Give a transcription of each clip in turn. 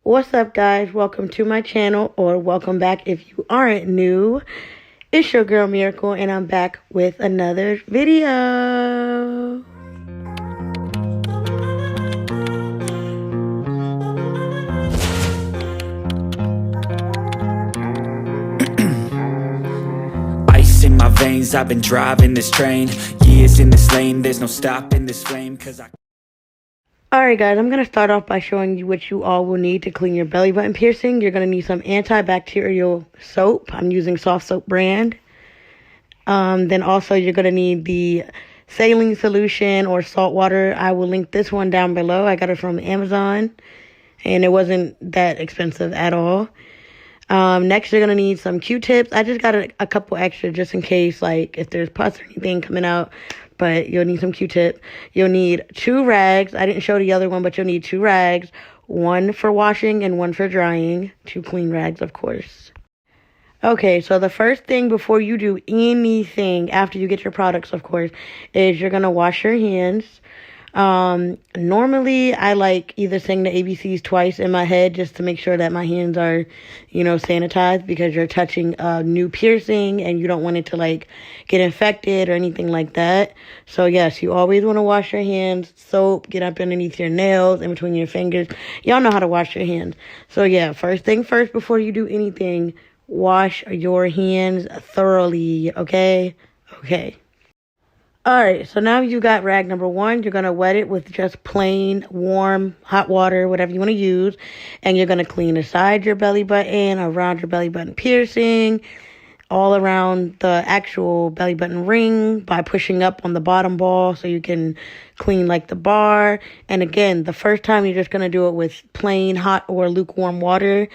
What's up, guys? Welcome to my channel, or welcome back if you aren't new. It's your girl Miracle, and I'm back with another video. Ice in my veins, I've been driving this train. Years in this lane, there's no stopping this flame, cause Alright, guys, I'm going to start off by showing you what you all will need to clean your belly button piercing. You're going to need some antibacterial soap. I'm using Soft Soap brand. Then also you're going to need the saline solution or salt water. I will link this one down below. I got it from Amazon, and it wasn't that expensive at all. Next, you're going to need some Q-tips. I just got a couple extra just in case, like, if there's pus or anything coming out. But you'll need some Q-tip. You'll need 2 rags. I didn't show the other one, but you'll need 2 rags. 1 for washing and 1 for drying. 2 clean rags, of course. Okay, so the first thing before you do anything, after you get your products, of course, is you're going to wash your hands. Normally I like either saying the ABCs twice in my head just to make sure that my hands are, sanitized, because you're touching a new piercing and you don't want it to like get infected or anything like that. So yes, you always want to wash your hands. Soap, get up underneath your nails, in between your fingers. Y'all know how to wash your hands. So yeah, first thing first, before you do anything, wash your hands thoroughly, okay? Okay. Alright, so now you got rag number 1. You're going to wet it with just plain, warm, hot water, whatever you want to use. And you're going to clean inside your belly button, around your belly button piercing, all around the actual belly button ring by pushing up on the bottom ball so you can clean like the bar. And again, the first time you're just going to do it with plain hot or lukewarm water.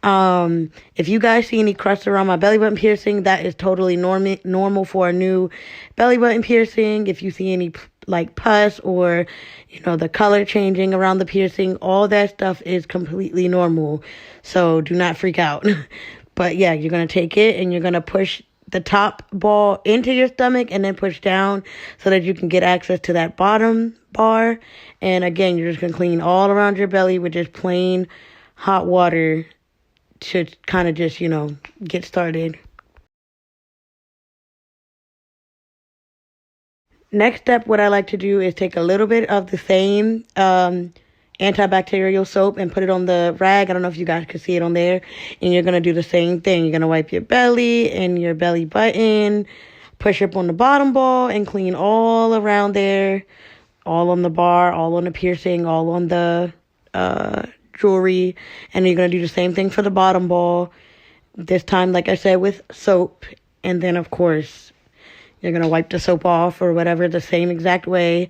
If you guys see any crust around my belly button piercing, that is totally normal for a new belly button piercing. If you see any like pus or the color changing around the piercing, all that stuff is completely normal. So do not freak out. But yeah, you're going to take it and you're going to push the top ball into your stomach and then push down so that you can get access to that bottom bar. And again, you're just going to clean all around your belly with just plain hot water to kind of just, get started. Next step, what I like to do is take a little bit of the same antibacterial soap and put it on the rag. I don't know if you guys can see it on there. And you're going to do the same thing. You're going to wipe your belly and your belly button, push up on the bottom ball, and clean all around there. All on the bar, all on the piercing, all on the jewelry. And you're going to do the same thing for the bottom ball. This time, like I said, with soap. And then, of course, you're going to wipe the soap off or whatever the same exact way.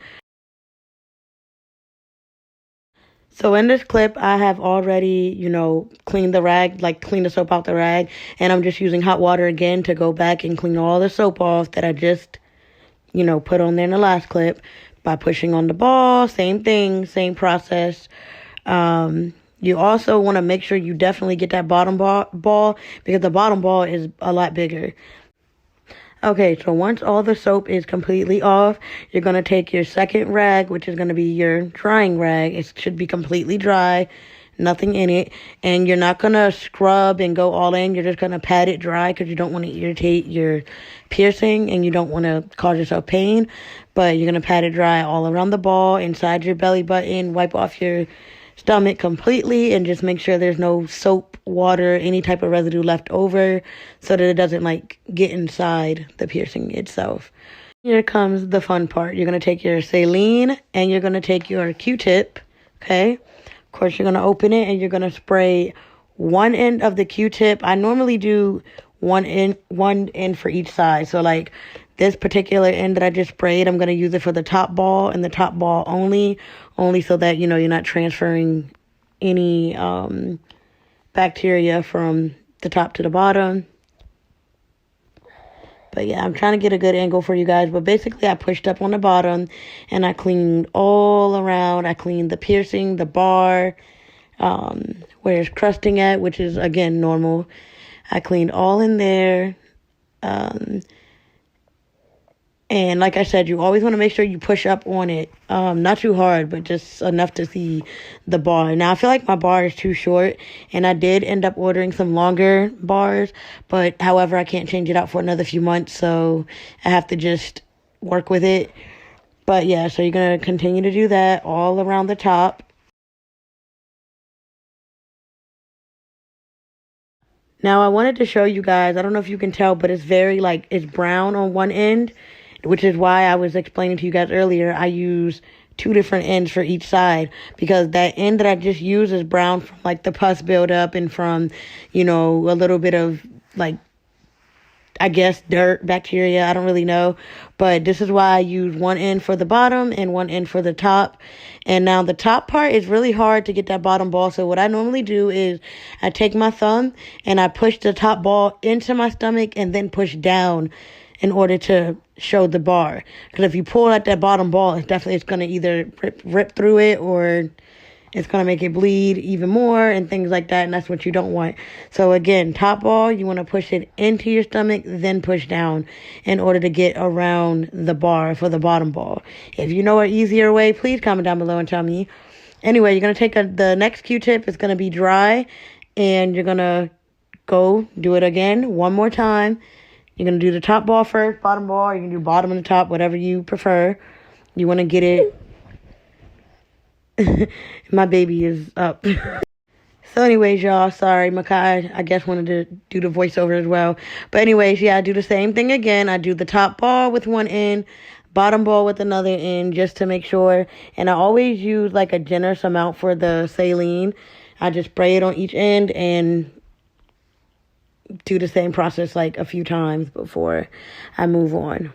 So in this clip, I have already, cleaned the rag, like cleaned the soap out the rag. And I'm just using hot water again to go back and clean all the soap off that I just, put on there in the last clip by pushing on the ball. Same thing, same process. You also want to make sure you definitely get that bottom ball because the bottom ball is a lot bigger. Okay, so once all the soap is completely off, you're going to take your second rag, which is going to be your drying rag. It should be completely dry, nothing in it. And you're not going to scrub and go all in. You're just going to pat it dry because you don't want to irritate your piercing and you don't want to cause yourself pain. But you're going to pat it dry all around the ball, inside your belly button, wipe off your stomach completely, and just make sure there's no soap, water, any type of residue left over so that it doesn't like get inside the piercing itself. Here comes the fun part. You're going to take your saline and you're going to take your Q-tip, okay? Of course, you're going to open it and you're going to spray one end of the Q-tip. I normally do one end for each side. So like this particular end that I just sprayed, I'm going to use it for the top ball and the top ball only so that, you're not transferring any bacteria from the top to the bottom. But yeah, I'm trying to get a good angle for you guys. But basically, I pushed up on the bottom and I cleaned all around. I cleaned the piercing, the bar, where it's crusting at, which is, again, normal. I cleaned all in there. And like I said, you always want to make sure you push up on it. Not too hard, but just enough to see the bar. Now, I feel like my bar is too short, and I did end up ordering some longer bars. But however, I can't change it out for another few months, so I have to just work with it. But yeah, so you're going to continue to do that all around the top. Now, I wanted to show you guys, I don't know if you can tell, but it's very, like, it's brown on one end, which is why I was explaining to you guys earlier, I use 2 different ends for each side, because that end that I just used is brown from, like, the pus buildup and from, you know, a little bit of, like, I guess dirt, bacteria, I don't really know. But this is why I use one end for the bottom and one end for the top. And now the top part is really hard to get that bottom ball. So what I normally do is I take my thumb and I push the top ball into my stomach and then push down in order to show the bar. Because if you pull at that bottom ball, it's going to either rip through it, or it's going to make it bleed even more and things like that, and that's what you don't want. So again, top ball, you want to push it into your stomach, then push down in order to get around the bar for the bottom ball. If you know an easier way, please comment down below and tell me. Anyway, you're going to take the next Q-tip. It's going to be dry, and you're going to go do it again one more time. You're going to do the top ball first, bottom ball. You can do bottom and the top, whatever you prefer. You want to get it. My baby is up. So anyways, y'all, sorry, Makai, I guess wanted to do the voiceover as well. But anyways, yeah, I do the same thing again. I do the top ball with one end, bottom ball with another end, just to make sure. And I always use like a generous amount for the saline. I just spray it on each end and do the same process like a few times before I move on.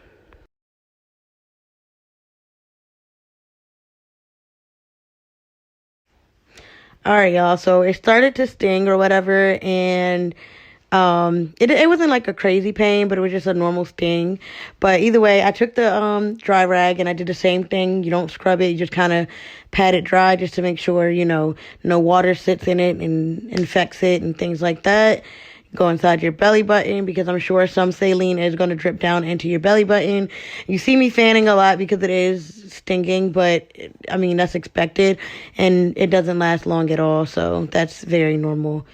All right, y'all. So it started to sting or whatever, and it wasn't like a crazy pain, but it was just a normal sting. But either way, I took the dry rag and I did the same thing. You don't scrub it; you just kind of pat it dry just to make sure no water sits in it and infects it and things like that. Go inside your belly button, because I'm sure some saline is going to drip down into your belly button. You see me fanning a lot because it is stinging, but I mean, that's expected, and it doesn't last long at all, so that's very normal.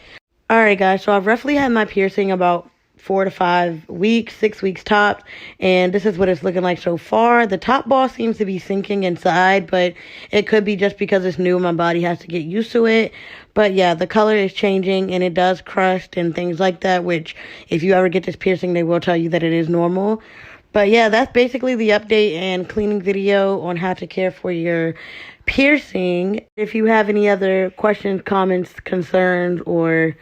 All right, guys, so I've roughly had my piercing about 4 to 5 weeks, 6 weeks tops, and this is what it's looking like so far. The top ball seems to be sinking inside, but it could be just because it's new, my body has to get used to it. But yeah, the color is changing, and it does crust and things like that, which if you ever get this piercing, they will tell you that it is normal. But yeah, that's basically the update and cleaning video on how to care for your piercing. If you have any other questions, comments, concerns, or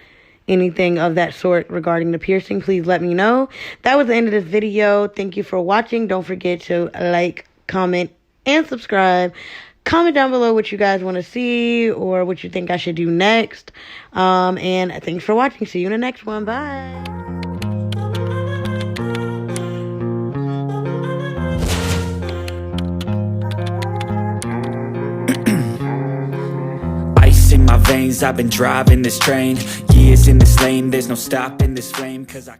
anything of that sort regarding the piercing, please let me know. That was the end of this video. Thank you for watching. Don't forget to like, comment, and subscribe. Comment down below what you guys want to see or what you think I should do next. And thanks for watching. See you in the next one. Bye. In my veins, I've been driving this train, years in this lane, there's no stopping this flame, 'cause I